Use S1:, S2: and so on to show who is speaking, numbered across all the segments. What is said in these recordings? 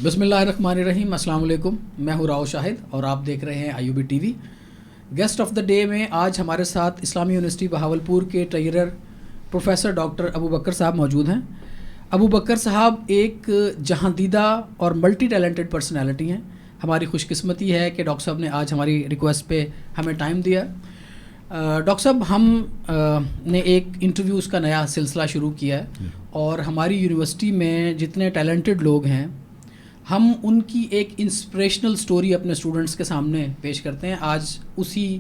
S1: بسم اللہ الرحمن الرحیم. السلام علیکم. میں ہوں راؤ شاہد اور آپ دیکھ رہے ہیں IUB TV. Guest of the day میں آج ہمارے ساتھ اسلامی یونیورسٹی بہاولپور کے ٹریجرر پروفیسر ڈاکٹر ابو بکر صاحب موجود ہیں. ابو بکر صاحب ایک جہاں دیدہ اور ملٹی ٹیلنٹڈ پرسنالٹی ہیں. ہماری خوش قسمتی ہے کہ ڈاکٹر صاحب نے آج ہماری ریکویسٹ پہ ہمیں ٹائم دیا. ڈاکٹر صاحب ہم نے ایک انٹرویوز کا نیا سلسلہ شروع کیا ہے اور ہماری یونیورسٹی میں جتنے ٹیلنٹڈ لوگ ہیں ہم ان کی ایک انسپریشنل سٹوری اپنے اسٹوڈنٹس کے سامنے پیش کرتے ہیں. آج اسی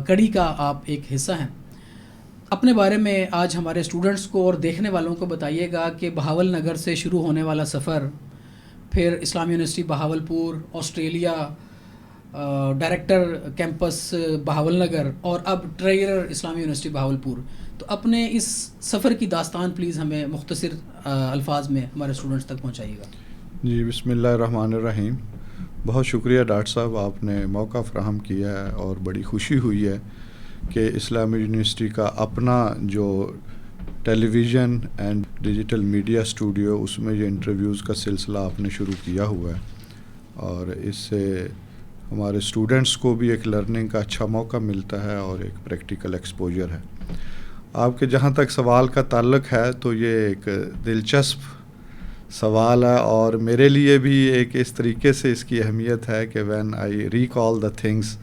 S1: کڑی کا آپ ایک حصہ ہیں. اپنے بارے میں آج ہمارے اسٹوڈنٹس کو اور دیکھنے والوں کو بتائیے گا کہ بہاول نگر سے شروع ہونے والا سفر، پھر Islamia university Bahawalpur, Australia, director campus Bahawalnagar اور اب ٹریجرر اسلامی یونیورسٹی بہاولپور. تو اپنے اس سفر کی داستان پلیز ہمیں مختصر الفاظ میں ہمارے اسٹوڈنٹس تک پہنچائیے گا.
S2: جی، بسم اللہ الرحمن الرحیم. بہت شکریہ ڈاکٹر صاحب، آپ نے موقع فراہم کیا ہے اور بڑی خوشی ہوئی ہے کہ اسلامی یونیورسٹی کا اپنا جو television and digital media studio, اس میں یہ انٹرویوز کا سلسلہ آپ نے شروع کیا ہوا ہے اور اس سے ہمارے اسٹوڈنٹس کو بھی ایک لرننگ کا اچھا موقع ملتا ہے اور ایک پریکٹیکل ایکسپوجر ہے. آپ کے جہاں تک سوال کا تعلق ہے تو یہ ایک دلچسپ سوال ہے اور میرے لیے بھی ایک اس طریقے سے اس کی اہمیت ہے کہ when I recall the things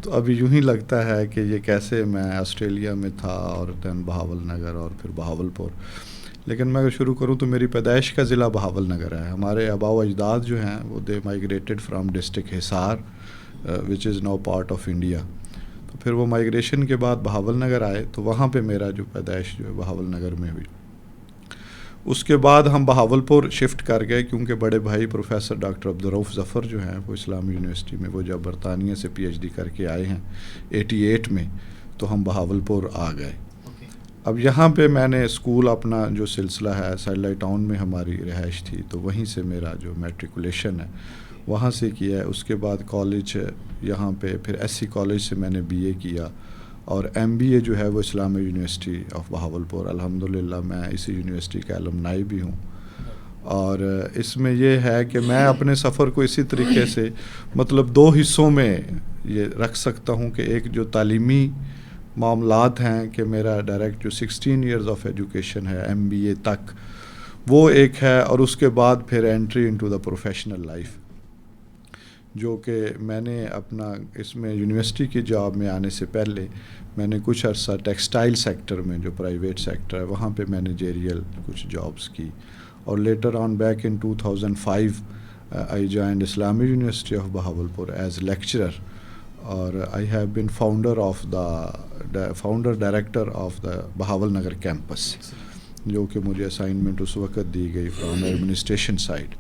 S2: تو ابھی یوں ہی لگتا ہے کہ یہ کیسے میں آسٹریلیا میں تھا اور دین بہاول نگر اور پھر بہاولپور. لیکن میں اگر شروع کروں تو میری پیدائش کا ضلع بہاول نگر ہے. ہمارے آباء و اجداد جو ہیں وہ they migrated from district Hisar which is now part of India. تو پھر وہ مائیگریشن کے بعد بہاول نگر آئے تو وہاں پہ میرا جو پیدائش جو ہے بہاول نگر میں ہوئی. اس کے بعد ہم بہاولپور شفٹ کر گئے کیونکہ بڑے بھائی پروفیسر ڈاکٹر عبدالرؤف ظفر جو ہیں وہ اسلامی یونیورسٹی میں وہ جب برطانیہ سے PhD کر کے آئے ہیں 88 میں، تو ہم بہاولپور آ گئے. اب یہاں پہ میں نے اسکول اپنا جو سلسلہ ہے سیٹلائٹ ٹاؤن میں ہماری رہائش تھی تو وہیں سے میرا جو میٹریکولیشن ہے وہاں سے کیا ہے. اس کے بعد کالج یہاں پہ پھر SC کالج سے میں نے BA کیا اور MBA جو ہے وہ اسلامی یونیورسٹی آف بہاولپور. الحمدللہ میں اسی یونیورسٹی کا المنائی بھی ہوں اور اس میں یہ ہے کہ میں اپنے سفر کو اسی طریقے سے مطلب 2 حصوں میں یہ رکھ سکتا ہوں کہ ایک جو تعلیمی معاملات ہیں کہ میرا ڈائریکٹ جو 16 ایئرز آف ایجوکیشن ہے MBA تک وہ ایک ہے، اور اس کے بعد پھر entry into the professional life جو کہ میں نے اپنا اس میں یونیورسٹی کی جاب میں آنے سے پہلے میں نے کچھ عرصہ ٹیکسٹائل سیکٹر میں جو پرائیویٹ سیکٹر ہے وہاں پہ مینیجریل کچھ جابس کی اور later on back in 2005 I joined Islamia university of Bahawalpur as lecturer اور I have been founder director of the Bahawalnagar campus, جو کہ مجھے اسائنمنٹ اس وقت دی گئی فرام ایڈمنسٹریشن سائڈ.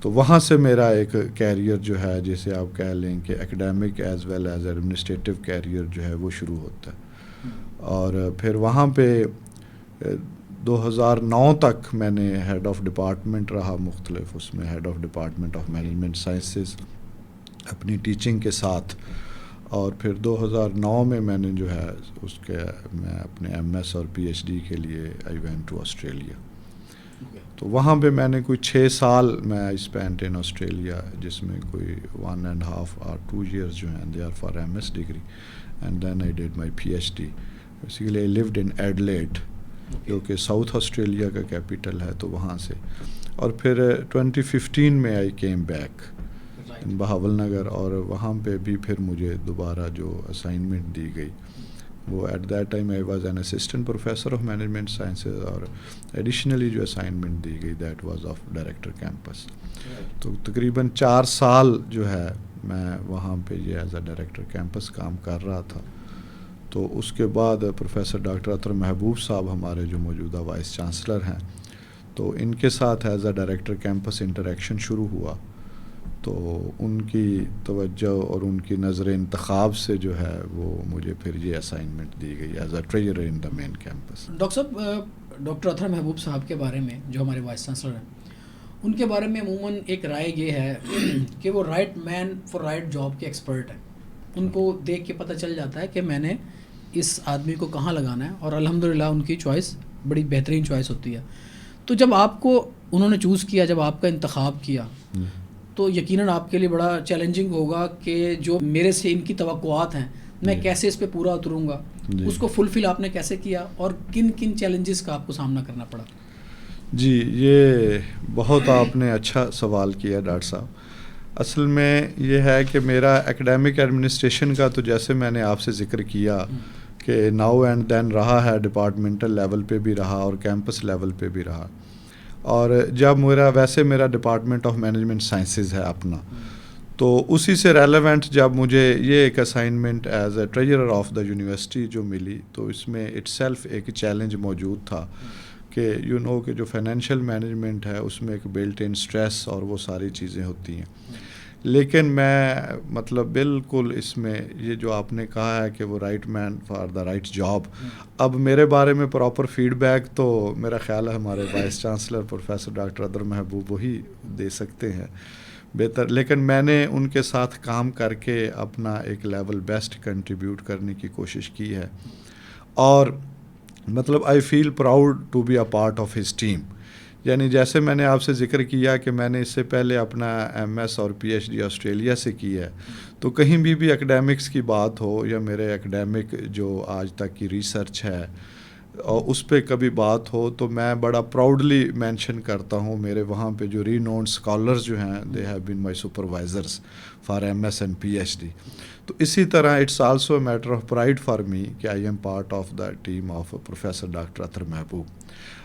S2: تو وہاں سے میرا ایک کیریئر جو ہے جسے آپ کہہ لیں کہ academic as well as administrative career جو ہے وہ شروع ہوتا ہے. اور پھر وہاں پہ 2009 تک میں نے ہیڈ آف ڈپارٹمنٹ رہا مختلف، اس میں head of department of management sciences اپنی ٹیچنگ کے ساتھ. اور پھر 2009 میں نے جو ہے اس کے میں اپنے MS اور PhD کے لیے آئی وینٹ ٹو آسٹریلیا. تو وہاں پہ میں نے کوئی 6 سال میں اسپینٹ ان آسٹریلیا، جس میں کوئی 1.5 or 2 years جو ہیں they are for MS degree and then I did my PhD. Basically I lived in Adelaide جو کہ ساؤتھ آسٹریلیا کا کیپٹل ہے، تو وہاں سے. اور پھر 2015 میں I came back in Bahawal Nagar اور وہاں پہ بھی پھر مجھے دوبارہ جو اسائنمنٹ دی گئی وہ at that time I was an assistant professor of management sciences اور ایڈیشنلی جو اسائنمنٹ دی گئی that was of director campus. تو تقریباً 4 سال جو ہے میں وہاں پہ یہ ایز اے ڈائریکٹر کیمپس کام کر رہا تھا. تو اس کے بعد پروفیسر ڈاکٹر اطہر محبوب صاحب ہمارے جو موجودہ وائس چانسلر ہیں، تو ان کے ساتھ as a director campus interaction شروع ہوا. تو ان کی توجہ اور ان کی نظر انتخاب سے جو ہے وہ مجھے پھر یہ اسائنمنٹ دی گئی as a treasurer in the main campus.
S1: Doctor صاحب، ڈاکٹر اطہر محبوب صاحب کے بارے میں جو ہمارے وائس چانسلر ہیں، ان کے بارے میں عموماً ایک رائے یہ ہے کہ وہ right man for right job کے ایکسپرٹ ہیں. ان کو دیکھ کے پتہ چل جاتا ہے کہ میں نے اس آدمی کو کہاں لگانا ہے، اور الحمدللہ ان کی چوائس بڑی بہترین چوائس ہوتی ہے. تو جب آپ کو انہوں نے چوز کیا، جب آپ کا انتخاب کیا، تو یقیناً آپ کے لیے بڑا چیلنجنگ ہوگا کہ جو میرے سے ان کی توقعات ہیں میں کیسے اس پہ پورا اتروں گا، اس کو فلفل آپ نے کیسے کیا، اور کن کن چیلنجز کا آپ کو سامنا کرنا پڑا؟
S2: جی، یہ بہت آپ نے اچھا سوال کیا ڈاکٹر صاحب. اصل میں یہ ہے کہ میرا ایکڈیمک ایڈمنسٹریشن کا تو جیسے میں نے آپ سے ذکر کیا کہ ناؤ اینڈ دین رہا ہے، ڈپارٹمنٹل لیول پہ بھی رہا اور کیمپس لیول پہ بھی رہا. اور جب میرا ڈپارٹمنٹ آف مینجمنٹ سائنسز ہے اپنا، تو اسی سے ریلیونٹ جب مجھے یہ ایک assignment as a treasurer of the university جو ملی، تو اس میں اٹ سیلف ایک چیلنج موجود تھا کہ کہ جو فائنینشیل مینجمنٹ ہے اس میں ایک بلٹ ان اسٹریس اور وہ ساری چیزیں ہوتی ہیں. لیکن میں بالکل اس میں یہ جو آپ نے کہا ہے کہ وہ right man for the right job, اب میرے بارے میں پراپر فیڈ بیک تو میرا خیال ہے ہمارے vice chancellor professor doctor Athar محبوب وہی دے سکتے ہیں بہتر. لیکن میں نے ان کے ساتھ کام کر کے اپنا ایک لیول بیسٹ کنٹریبیوٹ کرنے کی کوشش کی ہے، اور I feel proud to be a part of his team. یعنی جیسے میں نے آپ سے ذکر کیا کہ میں نے اس سے پہلے اپنا ایم ایس اور پی ایچ ڈی آسٹریلیا سے کی ہے، تو کہیں بھی اکیڈیمکس کی بات ہو یا میرے اکیڈیمک جو آج تک کی ریسرچ ہے اور اس پہ کبھی بات ہو، تو میں بڑا پراؤڈلی مینشن کرتا ہوں میرے وہاں پہ جو رینونڈ اسکالرز جو ہیں، they have been my supervisors for M S and P H D. تو اسی طرح it's also a matter of pride for me کہ I am part of the team of professor doctor Athar Mahboob.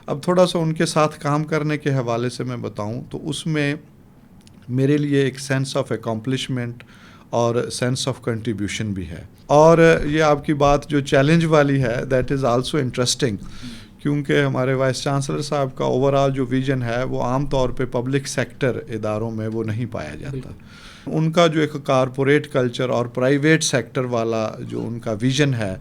S2: اب تھوڑا سا ان کے ساتھ کام کرنے کے حوالے سے میں بتاؤں تو اس میں میرے لیے ایک سینس آف اکمپلشمنٹ اور سینس آف کنٹریبیوشن بھی ہے. اور یہ آپ کی بات جو چیلنج والی ہے دیٹ از آلسو انٹرسٹنگ، کیونکہ ہمارے وائس چانسلر صاحب کا اوور آل جو ویژن ہے وہ عام طور پہ پبلک سیکٹر اداروں میں وہ نہیں پایا جاتا. ان کا جو ایک کارپوریٹ کلچر اور پرائیویٹ سیکٹر والا جو ان کا ویژن ہے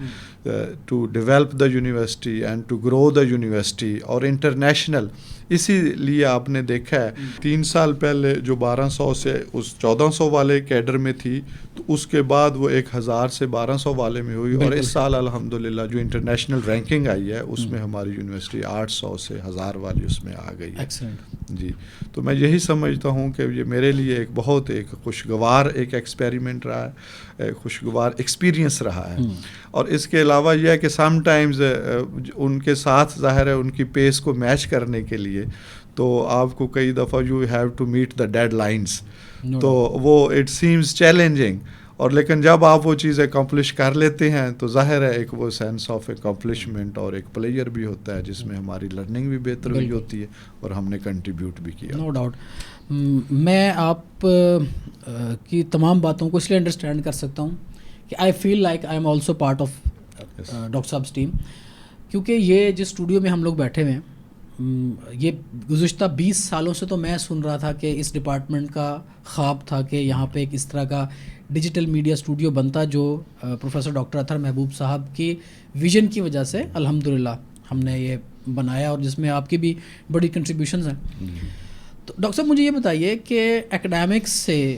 S2: to develop the university and to grow the university اور انٹرنیشنل، اسی لیے آپ نے دیکھا ہے 3 سال پہلے جو 1200 سے اس 1400 والے کیڈر میں تھی، تو اس کے بعد وہ 1000 سے 1200 والے میں ہوئی، اور اس سال الحمدللہ جو انٹرنیشنل رینکنگ آئی ہے اس میں ہماری یونیورسٹی 800 سے 1000 والی اس میں آ گئی ہے. جی، تو میں یہی سمجھتا ہوں کہ یہ میرے لیے ایک بہت ایک خوشگوار ایک ایکسپیریمنٹ رہا ہے، خوشگوار ایکسپیرینس رہا ہے. اور اس کے علاوہ یہ ہے کہ سم ٹائمز ان کے ساتھ ظاہر ہے ان کی پیس کو میچ کرنے کے لیے تو آپ کو کئی دفعہ you have to meet the deadlines, تو وہ اٹ سیمز چیلنجنگ. اور لیکن جب آپ وہ چیز اکمپلش کر لیتے ہیں تو ظاہر ہے ایک وہ سینس آف اکمپلشمنٹ اور ایک پلیئر بھی ہوتا ہے جس میں ہماری لرننگ بھی بہتر ہوئی ہوتی ہے اور ہم نے کنٹریبیوٹ بھی کیا.
S1: No doubt. میں آپ کی تمام باتوں کو اس لیے انڈرسٹینڈ کر سکتا ہوں کہ I feel like I am also part of doctor صاحب ٹیم، کیونکہ یہ جس اسٹوڈیو میں ہم لوگ بیٹھے ہوئے ہیں یہ گزشتہ 20 سالوں سے تو میں سن رہا تھا کہ اس ڈپارٹمنٹ کا خواب تھا کہ یہاں پہ ایک اس طرح کا ڈیجیٹل میڈیا اسٹوڈیو بنتا جو پروفیسر ڈاکٹر عطر محبوب صاحب کی ویژن کی وجہ سے الحمدللہ ہم نے یہ بنایا، اور جس میں آپ کی بھی بڑی کنٹریبیوشنز ہیں. تو ڈاکٹر صاحب مجھے یہ بتائیے کہ ایکڈیمکس سے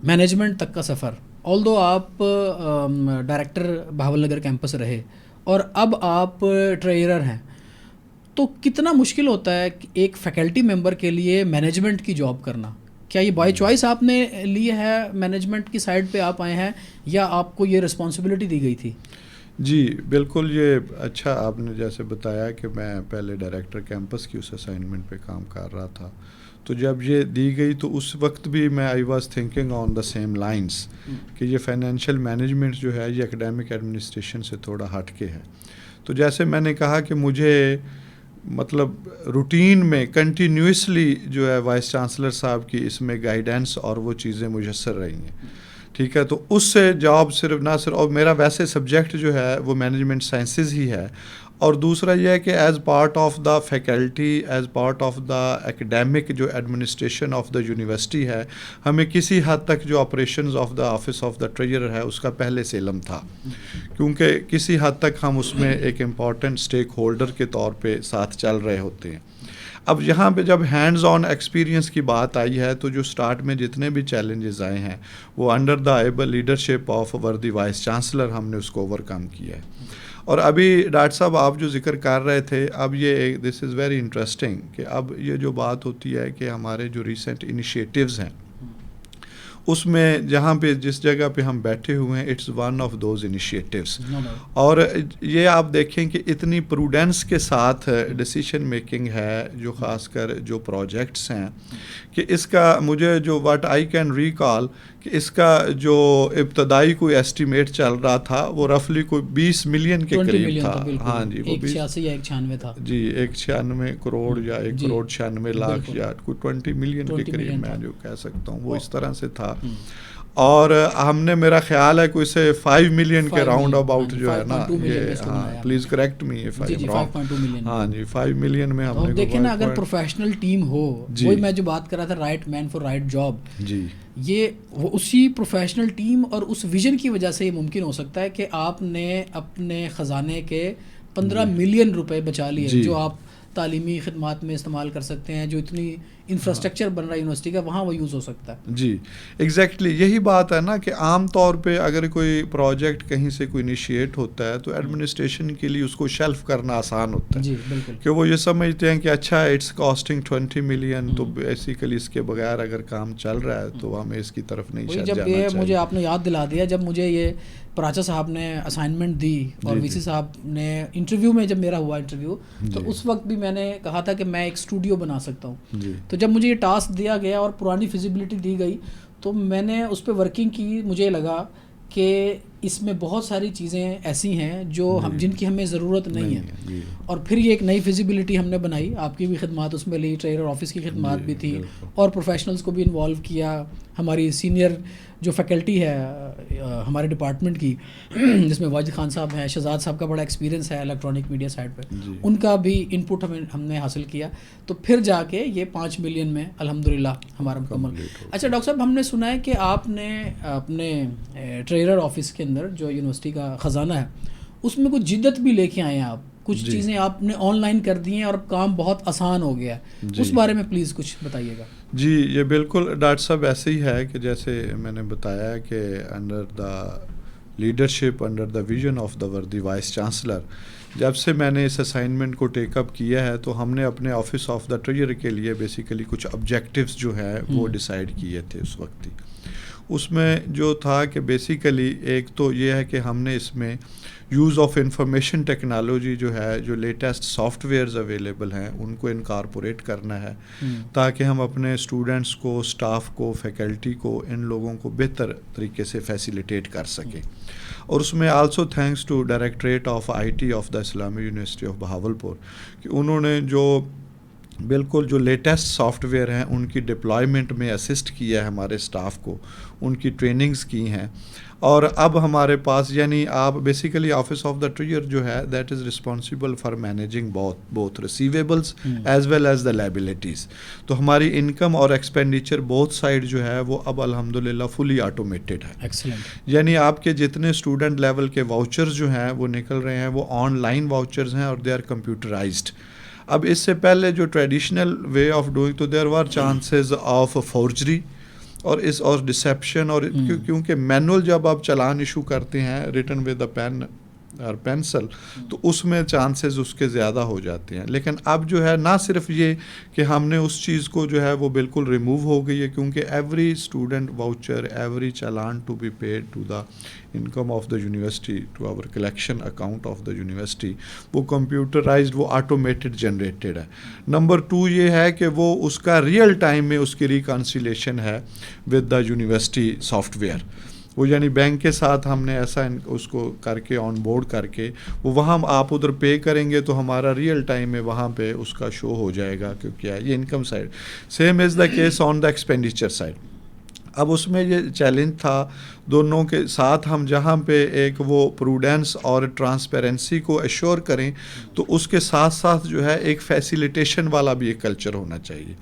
S1: مینجمنٹ تک کا سفر، آلدو آپ ڈائریکٹر بہاول نگر کیمپس رہے اور اب آپ ٹریجرر ہیں، تو کتنا مشکل ہوتا ہے ایک فیکلٹی ممبر کے لیے مینجمنٹ کی جاب کرنا؟ کیا یہ بائی چوائس آپ نے لی ہے، مینجمنٹ کی سائڈ پہ آپ آئے ہیں، یا آپ کو یہ رسپانسبلٹی دی گئی تھی؟
S2: جی بالکل، یہ اچھا آپ نے جیسے بتایا کہ میں پہلے ڈائریکٹر کیمپس کی اس اسائنمنٹ پہ کام کر رہا تھا، تو جب یہ دی گئی تو اس وقت بھی میں I was thinking on the same lines کہ یہ فائنینشیل مینجمنٹ جو ہے یہ اکیڈیمک ایڈمنسٹریشن سے تھوڑا ہٹ کے ہے. تو جیسے میں نے کہا کہ مجھے روٹین میں کنٹینیوسلی جو ہے وائس چانسلر صاحب کی اس میں گائیڈنس اور وہ چیزیں میسر رہی ہیں، ٹھیک ہے. تو اس سے جاب صرف نہ صرف، اور میرا ویسے سبجیکٹ جو ہے وہ مینجمنٹ سائنسز ہی ہے، اور دوسرا یہ ہے کہ as part of the faculty, as part of the academic جو ایڈمنسٹریشن آف دا یونیورسٹی ہے، ہمیں کسی حد تک جو operations of the office of the treasurer ہے اس کا پہلے سے علم تھا، کیونکہ کسی حد تک ہم اس میں ایک امپورٹنٹ اسٹیک ہولڈر کے طور پہ ساتھ چل رہے ہوتے ہیں. اب یہاں پہ جب ہینڈز آن ایکسپیرینس کی بات آئی ہے تو جو سٹارٹ میں جتنے بھی چیلنجز آئے ہیں وہ under the able leadership of وردی وائس چانسلر ہم نے اس کو اوور کم کیا ہے. اور ابھی ڈاکٹر صاحب آپ جو ذکر کر رہے تھے، اب یہ دس از ویری انٹرسٹنگ کہ اب یہ جو بات ہوتی ہے کہ ہمارے جو ریسنٹ انیشیٹوز ہیں اس میں جہاں پہ جس جگہ پہ ہم بیٹھے ہوئے ہیں it's one of those initiatives. اور یہ آپ دیکھیں کہ اتنی پروڈنس کے ساتھ ڈیسیشن میکنگ ہے جو خاص کر جو پروجیکٹس ہیں کہ اس کا مجھے جو واٹ آئی کین ریکال کہ اس کا جو ابتدائی کوئی ایسٹیمیٹ چل رہا تھا وہ رفلی کوئی 20 ملین کے قریب تھا. ہاں جی، وہ
S1: 186 یا 196 تھا
S2: جی، 196 کروڑ یا 1 کروڑ 96 لاکھ یا کوئی 20 ملین کے قریب میں جو کہہ سکتا ہوں وہ اس طرح سے تھا. اور ہم نے میرا خیال ہے کوئی سے 5 ملین کے راؤنڈ اباؤٹ جو ہے نا یہ، ہاں please correct me if I am wrong. ہاں جی 5 ملین میں ہم نے
S1: دیکھیں نا، اگر پروفیشنل ٹیم ہو، وہی میں جو بات کر رہا تھا right man for right job,
S2: جی
S1: یہ وہ اسی پروفیشنل ٹیم اور اس ویژن کی وجہ سے یہ ممکن ہو سکتا ہے کہ آپ نے اپنے خزانے کے 15 ملین روپے بچا لیے جو آپ تعلیمی خدمات میں استعمال کر سکتے ہیں. جو اتنی انفراسٹرکچر بن رہا ہے یونیورسٹی کا وہاں وہ یوز ہو سکتا ہے.
S2: جی ایگزیکٹلی یہی بات ہے نا کہ عام طور پہ اگر کوئی پروجیکٹ کہیں سے کوئی انیشیٹ ہوتا ہے تو ایڈمنسٹریشن کے لیے اس کو شیلف کرنا آسان ہوتا ہے.
S1: جی بالکل، کہ
S2: وہ یہ سمجھتے ہیں کہ اچھا اٹس کاسٹنگ 20 ملین تو بیسیکلی اس کے بغیر اگر کام چل رہا ہے تو ہمیں اس کی طرف نہیں جانا
S1: چاہیے. جب یہ مجھے آپ نے یاد دلا دیا، جب مجھے یہ پراچا صاحب نے اسائنمنٹ دی اور وی سی صاحب نے انٹرویو میں جب میرا ہوا انٹرویو تو اس وقت بھی میں نے کہا تھا کہ میں ایک اسٹوڈیو بنا سکتا ہوں. تو جب مجھے یہ ٹاسک دیا گیا اور پرانی فیزیبلٹی دی گئی تو میں نے اس پہ ورکنگ کی. مجھے لگا کہ اس میں بہت ساری چیزیں ایسی ہیں جو جن کی ہمیں ضرورت نہیں ہے. اور پھر یہ ایک نئی فیزیبلٹی ہم نے بنائی. آپ کی بھی خدمات اس میں لی، ٹریلر آفس کی خدمات بھی تھی اور پروفیشنلز کو بھی انوالو کیا. ہماری سینئر جو فیکلٹی ہے ہمارے ڈپارٹمنٹ کی، جس میں واجد خان صاحب ہیں، شہزاد صاحب کا بڑا ایکسپیرینس ہے الیکٹرانک میڈیا سائڈ پہ، ان کا بھی انپٹ ہم نے حاصل کیا. تو پھر جا کے یہ 5 ملین میں الحمدللہ ہمارا مکمل. اچھا ڈاکٹر صاحب، ہم نے سنا ہے کہ آپ نے اپنے ٹریلر آفس کے اندر جو یونیورسٹی کا خزانہ ہے اس میں کچھ جدت بھی لے کے آئے ہیں. آپ کچھ چیزیں آپ نے آن لائن کر دی ہیں اور اب کام بہت آسان ہو گیا ہے. اس بارے میں پلیز کچھ بتائیے گا.
S2: جی یہ بالکل ڈاکٹر صاحب ایسے ہی ہے کہ جیسے میں نے بتایا کہ under the leadership, under the vision of the وردی وائس چانسلر، جب سے میں نے اس اسائنمنٹ کو ٹیک اپ کیا ہے تو ہم نے اپنے آفس آف دا ٹریجر کے لیے بیسیکلی کچھ آبجیکٹیوز جو ہے وہ ڈیسائیڈ کیے تھے اس وقت ہی. اس میں جو تھا کہ بیسیکلی ایک تو یہ ہے کہ ہم نے اس میں یوز آف انفارمیشن ٹیکنالوجی جو ہے، جو لیٹسٹ سافٹ ویئرز اویلیبل ہیں ان کو انکارپوریٹ کرنا ہے تاکہ ہم اپنے اسٹوڈنٹس کو، اسٹاف کو، فیکلٹی کو، ان لوگوں کو بہتر طریقے سے فیسیلیٹیٹ کر سکیں. اور اس میں also thanks to directorate of I T of the Islamia university of Bahawalpur کہ انہوں نے جو بالکل جو لیٹسٹ سافٹ ویئر ہیں ان کی ڈپلائمنٹ میں اسسٹ کیا ہے ہمارے اسٹاف کو، ان کی ٹریننگز کی ہیں. اور اب ہمارے پاس یعنی آپ basically office of the treasurer جو ہے that is responsible for managing both receivables as well as the liabilities. تو ہماری انکم اور ایکسپینڈیچر بوتھ سائڈ جو ہے وہ اب الحمدللہ فلی آٹومیٹڈ ہے.
S1: ایکسلنٹ.
S2: یعنی آپ کے جتنے اسٹوڈنٹ لیول کے واؤچرز جو ہیں وہ نکل رہے ہیں وہ آن لائن واؤچرز ہیں اور دے آر کمپیوٹرائزڈ. اب اس سے پہلے جو ٹریڈیشنل وے آف ڈوئنگ تو دیر وار چانسز آف فورجری اور ڈسیپشن، اور کیونکہ مینول جب آپ چلان ایشو کرتے ہیں ریٹن ود اے پین اور پینسل تو اس میں چانسز اس کے زیادہ ہو جاتے ہیں. لیکن اب جو ہے نہ صرف یہ کہ ہم نے اس چیز کو جو ہے وہ بالکل ریموو ہو گئی ہے، کیونکہ every student voucher, every challan to be paid to the income of the university, to our collection account of the university, وہ کمپیوٹرائزڈ، وہ آٹومیٹڈ جنریٹڈ ہے. نمبر 2 یہ ہے کہ وہ اس کا ریئل ٹائم میں اس کی ریکنسیلیشن ہے with the university soft where. وہ یعنی بینک کے ساتھ ہم نے ایسا اس کو کر کے آن بورڈ کر کے وہ وہاں آپ ادھر پے کریں گے تو ہمارا ریئل ٹائم میں وہاں پہ اس کا شو ہو جائے گا کہ کیا یہ income side. Same is the case on the expenditure side. اب اس میں یہ چیلنج تھا دونوں کے ساتھ ہم جہاں پہ ایک وہ پروڈنس اور ٹرانسپیرنسی کو ایشور کریں تو اس کے ساتھ ساتھ جو ہے ایک فیسیلیٹیشن والا بھی ایک کلچر ہونا چاہیے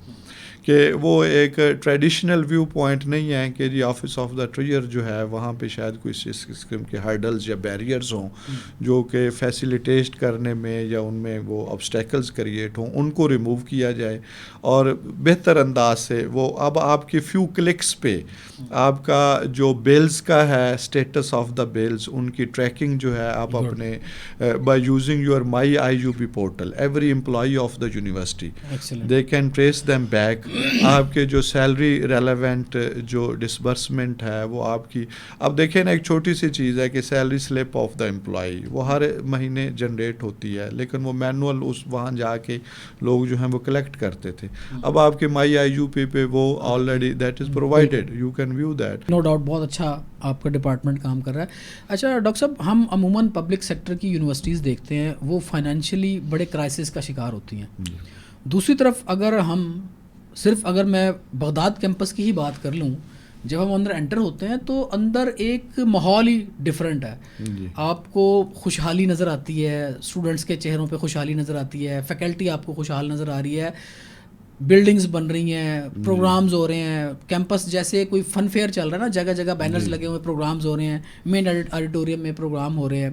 S2: کہ وہ ایک ٹریڈیشنل ویو پوائنٹ نہیں ہے کہ جی آفس آف دا ٹریجر جو ہے وہاں پہ شاید کوئی اس قسم کے ہرڈلز یا بیریئرز ہوں جو کہ فیسیلیٹیٹ کرنے میں یا ان میں وہ آبسٹیکلز کریٹ ہوں، ان کو ریموو کیا جائے اور بہتر انداز سے وہ اب آپ کے فیو کلکس پہ آپ کا جو بیلز کا ہے اسٹیٹس آف دا بیلز ان کی ٹریکنگ جو ہے آپ اپنے by using your my I U B portal every employee of the university they can trace them back. آپ کے جو سیلری ریلیونٹ جو ڈسبرسمنٹ ہے وہ آپ کی، اب دیکھیں نا ایک چھوٹی سی چیز ہے کہ salary slip of the employee وہ ہر مہینے جنریٹ ہوتی ہے لیکن وہ مینول اس وہاں جا کے لوگ جو ہیں وہ کلیکٹ کرتے تھے. اب آپ کے مائی آئی یو پی پہ وہ already that is provided, you can view that.
S1: No doubt بہت اچھا آپ کا ڈپارٹمنٹ کام کر رہا ہے. اچھا ڈاکٹر صاحب، ہم عموماً پبلک سیکٹر کی یونیورسٹیز دیکھتے ہیں وہ فائنینشلی بڑے کرائسس کا شکار ہوتی ہیں. دوسری طرف اگر میں بغداد کیمپس کی ہی بات کر لوں، جب ہم اندر انٹر ہوتے ہیں تو اندر ایک ماحول ہی ڈفرینٹ ہے. آپ کو خوشحالی نظر آتی ہے، اسٹوڈنٹس کے چہروں پہ خوشحالی نظر آتی ہے، فیکلٹی آپ کو خوشحال نظر آ رہی ہے، بلڈنگز بن رہی ہیں، پروگرامز ہو رہے ہیں. کیمپس جیسے کوئی فن فیئر چل رہا ہے نا، جگہ جگہ بینرز لگے ہوئے، پروگرامز ہو رہے ہیں، مین آڈیٹوریم میں پروگرام ہو رہے ہیں.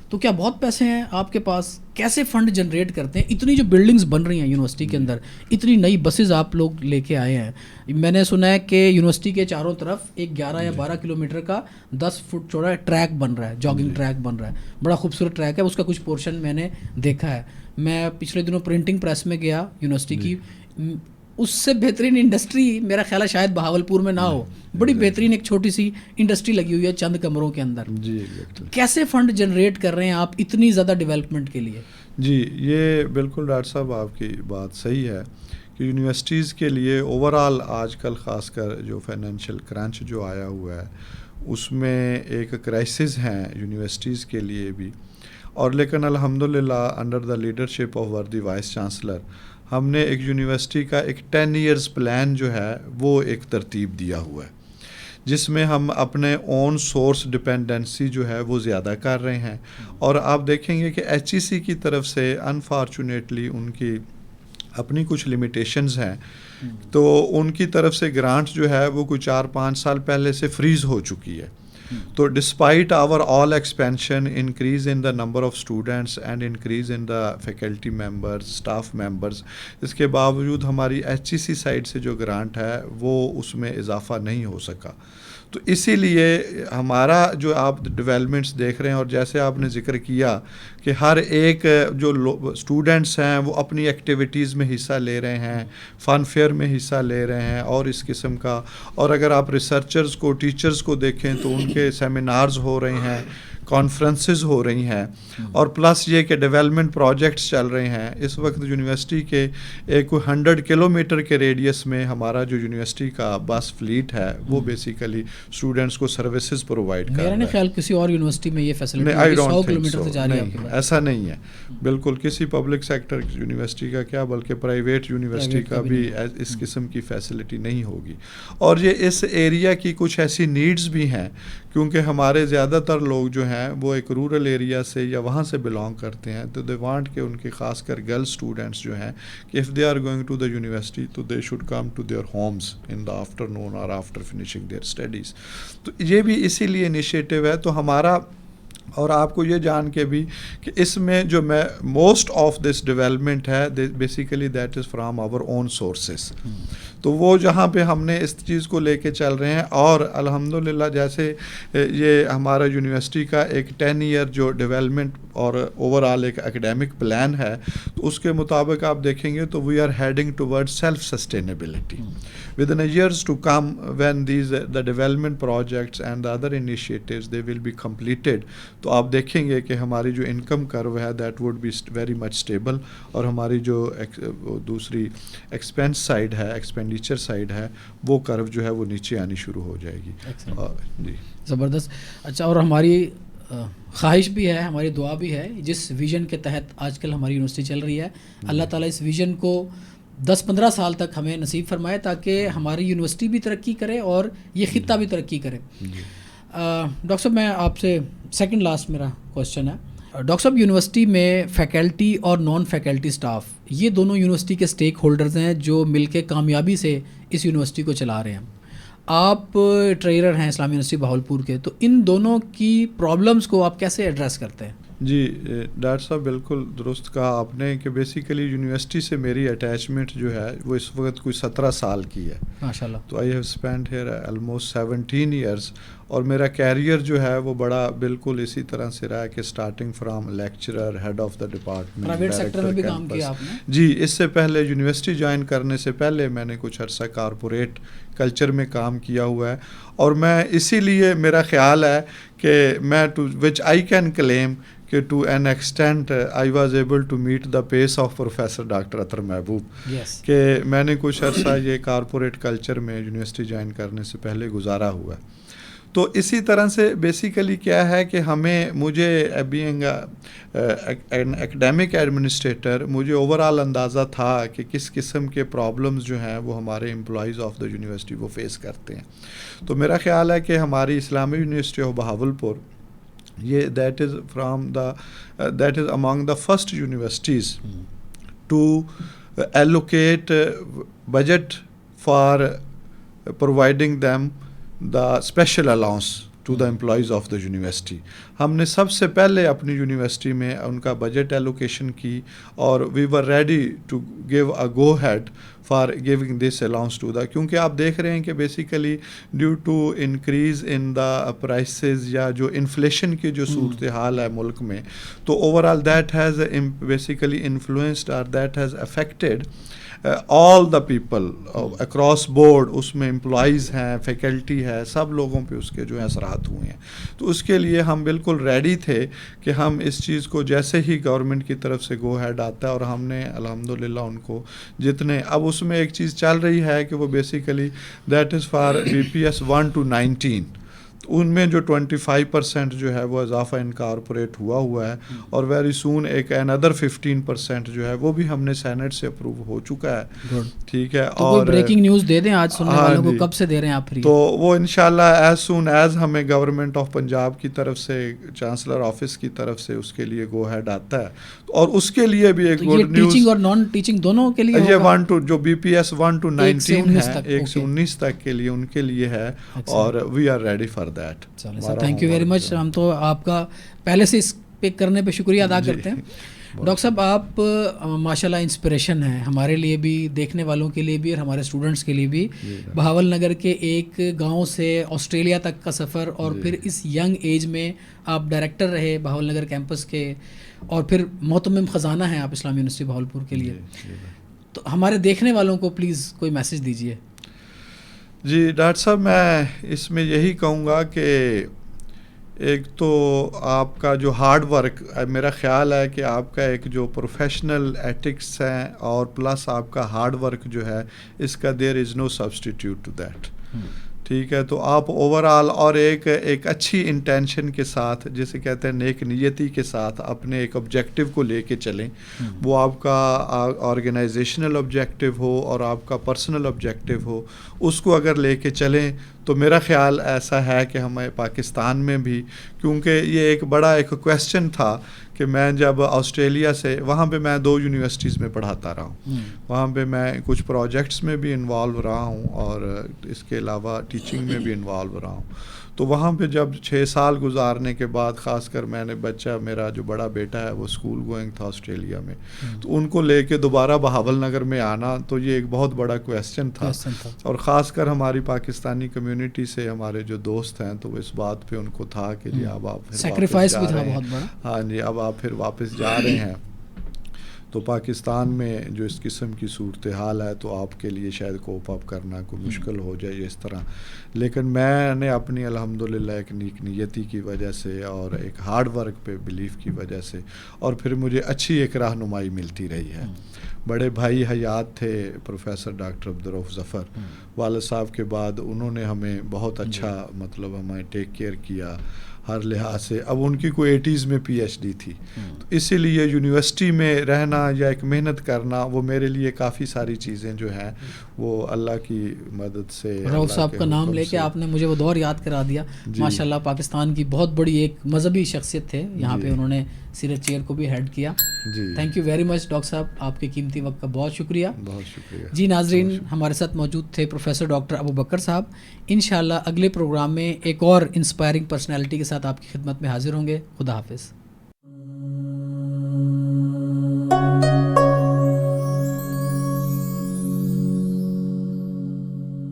S1: تو کیا بہت پیسے ہیں آپ کے پاس؟ کیسے فنڈ جنریٹ کرتے ہیں؟ اتنی جو بلڈنگز بن رہی ہیں یونیورسٹی کے اندر، اتنی نئی بسز آپ لوگ لے کے آئے ہیں. میں نے سنا ہے کہ یونیورسٹی کے چاروں طرف ایک 11 یا 12 کلومیٹر کا 10 فٹ چوڑا ٹریک بن رہا ہے، جاگنگ ٹریک بن رہا ہے. بڑا خوبصورت ٹریک ہے، اس کا کچھ پورشن میں نے دیکھا ہے. میں پچھلے دنوں پرنٹنگ پریس میں گیا یونیورسٹی کی، اس سے بہترین انڈسٹری میرا خیال ہے شاید بہاولپور میں نہ ہو. بڑی بہترین ایک چھوٹی سی انڈسٹری لگی ہوئی ہے چند کمروں کے اندر. کیسے فنڈ جنریٹ کر رہے ہیں آپ اتنی زیادہ ڈیولپمنٹ کے لیے؟
S2: جی یہ بالکل ڈاکٹر صاحب آپ کی بات صحیح ہے کہ یونیورسٹیز کے لیے اوور آل آج کل خاص کر جو فائنینشیل کرنچ جو آیا ہوا ہے اس میں ایک کرائسس ہیں یونیورسٹیز کے لیے بھی. اور لیکن الحمدللہ انڈر دا لیڈرشپ آف وردی وائس چانسلر ہم نے ایک یونیورسٹی کا ایک 10 ایئرز پلان جو ہے وہ ایک ترتیب دیا ہوا ہے جس میں ہم اپنے اون سورس ڈپینڈنسی جو ہے وہ زیادہ کر رہے ہیں. اور آپ دیکھیں گے کہ ایچ ای سی کی طرف سے انفارچونیٹلی ان کی اپنی کچھ لمیٹیشنز ہیں، تو ان کی طرف سے گرانٹ جو ہے وہ کوئی 4-5 سال پہلے سے فریز ہو چکی ہے. تو despite our all expansion, increase in the number of students and increase in the faculty members, staff members, اس کے باوجود ہماری ایچ ای سی سائڈ سے جو گرانٹ ہے وہ اس میں اضافہ نہیں ہو سکا. تو اسی لیے ہمارا جو آپ ڈیولپمنٹس دیکھ رہے ہیں، اور جیسے آپ نے ذکر کیا کہ ہر ایک جو اسٹوڈنٹس ہیں وہ اپنی ایکٹیویٹیز میں حصہ لے رہے ہیں، فن فیئر میں حصہ لے رہے ہیں اور اس قسم کا. اور اگر آپ ریسرچرز کو، ٹیچرز کو دیکھیں تو ان کے سیمینارز ہو رہے ہیں، کانفرنسز ہو رہی ہیں، اور پلس یہ کہ ڈیولپمنٹ پروجیکٹس چل رہے ہیں. اس وقت یونیورسٹی کے ایک 100 کلومیٹر کے ریڈیس میں ہمارا جو یونیورسٹی کا بس فلیٹ ہے وہ بیسیکلی اسٹوڈنٹس کو سروسز پرووائڈ کر رہا ہے.
S1: میرا خیال کسی اور یونیورسٹی میں یہ فیسلٹی 100 کلومیٹر سے جاری ہے؟
S2: ایسا نہیں ہے بالکل. کسی پبلک سیکٹر یونیورسٹی کا کیا بلکہ پرائیویٹ یونیورسٹی کا بھی اس قسم کی فیسلٹی نہیں ہوگی. اور یہ اس ایریا کی کچھ ایسی نیڈز بھی ہیں کیونکہ ہمارے زیادہ تر لوگ جو ہیں وہ ایک رورل ایریا سے یا وہاں سے بلانگ کرتے ہیں. تو دے وانٹ کہ ان کے خاص کر گرل اسٹوڈنٹس جو ہیں کہ if they are going to the university تو they should come to their homes in the afternoon اور آفٹر فنیشنگ دیئر اسٹڈیز. تو یہ بھی اسی لیے انیشیٹو ہے. تو ہمارا، اور آپ کو یہ جان کے بھی کہ اس میں جو موسٹ آف دس ڈیولپمنٹ ہے basically that is from our own sources. تو وہ جہاں پہ ہم نے اس چیز کو لے کے چل رہے ہیں. اور الحمدللہ جیسے یہ ہمارا یونیورسٹی کا ایک 10 ایئر جو ڈیولپمنٹ اور اوور آل ایک اکیڈیمک پلان ہے، تو اس کے مطابق آپ دیکھیں گے تو we are heading towards self sustainability within a years to come when the development projects and the other initiatives they will be completed. تو آپ دیکھیں گے کہ ہماری جو انکم کرو ہے that would be very much stable، اور ہماری جو دوسری ایکسپینس سائڈ ہے، ایکسپینڈیچر سائڈ ہے، وہ کرو جو ہے وہ نیچے آنی شروع ہو جائے گی. جی زبردست.
S1: اچھا، اور ہماری خواہش بھی ہے، ہماری دعا بھی ہے، جس ویژن کے تحت آج کل ہماری یونیورسٹی چل رہی ہے، اللہ تعالیٰ اس ویژن کو 10-15 سال تک ہمیں نصیب فرمائے تاکہ ہماری یونیورسٹی بھی ترقی کرے اور یہ خطہ بھی ترقی کرے. ڈاکٹر صاحب، میں آپ سے سیکنڈ لاسٹ میرا کوشچن ہے ڈاکٹر صاحب یونیورسٹی میں فیکلٹی اور نان فیکلٹی سٹاف یہ دونوں یونیورسٹی کے اسٹیک ہولڈرز ہیں جو مل کے کامیابی سے اس یونیورسٹی کو چلا رہے ہیں. آپ ٹریجرر ہیں اسلامی یونیورسٹی بہاولپور کے, تو ان دونوں کی پرابلمس کو آپ کیسے ایڈریس کرتے ہیں؟
S2: جی ڈاکٹر صاحب بالکل درست کہا آپ نے کہ بیسیکلی یونیورسٹی سے میری اٹیچمنٹ جو ہے وہ اس وقت کوئی 17 سال کی ہے
S1: ماشاء اللہ.
S2: تو I have spend here almost 17 years, اور میرا کیریئر جو ہے وہ بڑا بالکل اسی طرح سے رہا کہ starting from lecturer, head of the department,
S1: private sector میں بھی کام کیا آپ نے؟
S2: جی اس سے پہلے یونیورسٹی جوائن کرنے سے پہلے میں نے کچھ عرصہ کارپوریٹ کلچر میں کام کیا ہوا ہے, اور میں اسی لیے میرا خیال ہے کہ میں to which I can claim کہ to an extent I was able to meet the pace of professor doctor Athar Mahboob, کہ میں نے کچھ عرصہ یہ کارپوریٹ کلچر میں یونیورسٹی جوائن کرنے سے پہلے گزارا ہوا ہے. تو اسی طرح سے بیسیکلی کیا ہے کہ مجھے بینگ این ایکڈیمک ایڈمنسٹریٹر مجھے اوور آل اندازہ تھا کہ کس قسم کے پرابلمز جو ہیں وہ ہمارے امپلائیز آف دا یونیورسٹی وہ فیس کرتے ہیں. تو میرا خیال ہے کہ ہماری اسلامی یونیورسٹی آف بہاولپور یہ that is among the first universities to allocate budget for providing them the special allowance to the employees of the university. ہم نے سب سے پہلے اپنی یونیورسٹی میں ان کا بجٹ ایلوکیشن کی, اور we were ready to give a go ahead for giving this allowance to the, کیونکہ آپ دیکھ رہے ہیں کہ basically due to increase in the prices یا جو انفلیشن کی جو صورتحال ہے ملک میں, تو overall that has basically influenced اور that has affected all the people across board. اس میں امپلائیز ہیں, فیکلٹی ہے, سب لوگوں پہ اس کے جو ہیں اثرات ہوئے ہیں. تو اس کے لیے ہم بالکل ریڈی تھے کہ ہم اس چیز کو جیسے ہی گورنمنٹ کی طرف سے گو ہیڈ آتا ہے, اور ہم نے الحمدللہ ان کو جتنے, اب اس میں ایک چیز چل رہی ہے کہ وہ basically that is for BPS 1 to 19, ان میں جو 25% جو ہے وہ اضافہ انکارپوریٹ ہوا ہے, اور ویری سون ایک اندر 15% جو ہے وہ بھی ہم نے سینٹ سے اپروو ہو چکا ہے. ٹھیک ہے,
S1: اور بریکنگ نیوز دے دیں آج سننے والوں کو, کب سے دے رہے ہیں آپ فری؟
S2: تو وہ انشاءاللہ ایز سون ایز ہمیں گورنمنٹ آف پنجاب کی طرف سے, چانسلر آفس کی طرف سے اس کے لیے گو ہیڈ آتا ہے, اور اس کے لیے بھی ایک گڈ نیوز.
S1: ٹیچنگ اور نان ٹیچنگ دونوں کے لیے
S2: یہ 1 to جو BPS 1 to 19 ہے, 1 سے 19 تک کے لیے ان کے لیے ہے, اور we are ready for that.
S1: Thank you very much. ہم تو آپ کا پہلے سے اس پہ کرنے پہ شکریہ ادا کرتے ہیں. ڈاکٹر صاحب آپ ماشاء اللہ انسپریشن ہیں ہمارے لیے بھی, دیکھنے والوں کے لیے بھی, اور ہمارے اسٹوڈنٹس کے لیے بھی. بہاول نگر کے ایک گاؤں سے آسٹریلیا تک کا سفر, اور پھر اس ینگ ایج میں آپ ڈائریکٹر رہے بہاول نگر کیمپس کے, اور پھر متمم خزانہ ہیں آپ اسلامی یونیورسٹی بہاولپور کے لیے. تو ہمارے دیکھنے والوں کو پلیز کوئی میسج دیجیے.
S2: جی ڈاکٹر صاحب, میں اس میں یہی کہوں گا کہ ایک تو آپ کا جو ہارڈ ورک, میرا خیال ہے کہ آپ کا ایک جو پروفیشنل ایتھکس ہیں, اور پلس آپ کا ہارڈ ورک جو ہے, اس کا دیر از نو سبسٹیٹیوٹ ٹو دیٹ. ٹھیک ہے, تو آپ اوور آل اور ایک اچھی انٹینشن کے ساتھ, جسے کہتے ہیں نیک نیتی کے ساتھ, اپنے ایک آبجیکٹیو کو لے کے چلیں. وہ آپ کا آرگنائزیشنل آبجیکٹیو ہو اور آپ کا پرسنل آبجیکٹیو ہو, اس کو اگر لے کے چلیں تو میرا خیال ایسا ہے کہ ہمیں پاکستان میں بھی, کیونکہ یہ ایک بڑا ایک کویسچن تھا کہ میں جب آسٹریلیا سے, وہاں پہ میں 2 یونیورسٹیز میں پڑھاتا رہا ہوں, وہاں پہ میں کچھ پروجیکٹس میں بھی انوالو رہا ہوں, اور اس کے علاوہ ٹیچنگ میں بھی انوالو رہا ہوں. تو وہاں پہ جب 6 سال گزارنے کے بعد, خاص کر میں نے بچہ, میرا جو بڑا بیٹا ہے وہ اسکول گوئنگ تھا آسٹریلیا میں, تو ان کو لے کے دوبارہ بہاول نگر میں آنا, تو یہ ایک بہت بڑا کویسچن تھا. اور خاص کر ہماری پاکستانی کمیونٹی سے ہمارے جو دوست ہیں, تو وہ اس بات پہ ان کو تھا کہ جی اب آپ
S1: سیکریفائس بھی تھا بہت بڑا.
S2: ہاں جی, اب آپ پھر واپس جا رہے ہیں, تو پاکستان میں جو اس قسم کی صورتحال ہے, تو آپ کے لیے شاید کوپ اپ کرنا کوئی مشکل ہو جائے اس طرح. لیکن میں نے اپنی الحمدللہ ایک نیک نیتی کی وجہ سے, اور ایک ہارڈ ورک پہ بلیف کی وجہ سے, اور پھر مجھے اچھی ایک رہنمائی ملتی رہی ہے. بڑے بھائی حیات تھے پروفیسر ڈاکٹر عبدالرؤف ظفر, والد صاحب کے بعد انہوں نے ہمیں بہت اچھا مطلب ہمیں ٹیک کیئر کیا, ہر لحاظ سے. اب ان کی کوئی 80s میں PhD تھی, تو اسی لیے یونیورسٹی میں رہنا یا ایک محنت کرنا وہ میرے لیے کافی ساری چیزیں جو ہیں وہ اللہ کی مدد سے.
S1: رؤف صاحب کا نام لے کے آپ نے مجھے وہ دور یاد کرا دیا. ماشاء اللہ پاکستان کی بہت بڑی ایک مذہبی شخصیت تھے, یہاں پہ انہوں نے سیرت چیئر کو بھی ہیڈ کیا. Thank you very much doctor صاحب, آپ کے قیمتی وقت کا بہت شکریہ.
S2: بہت شکریہ.
S1: جی ناظرین, ہمارے ساتھ موجود تھے پروفیسر ڈاکٹر ابو بکر صاحب. انشاءاللہ اگلے پروگرام میں ایک اور انسپائرنگ پرسنالٹی کے ساتھ آپ کی خدمت میں حاضر ہوں گے. خدا حافظ.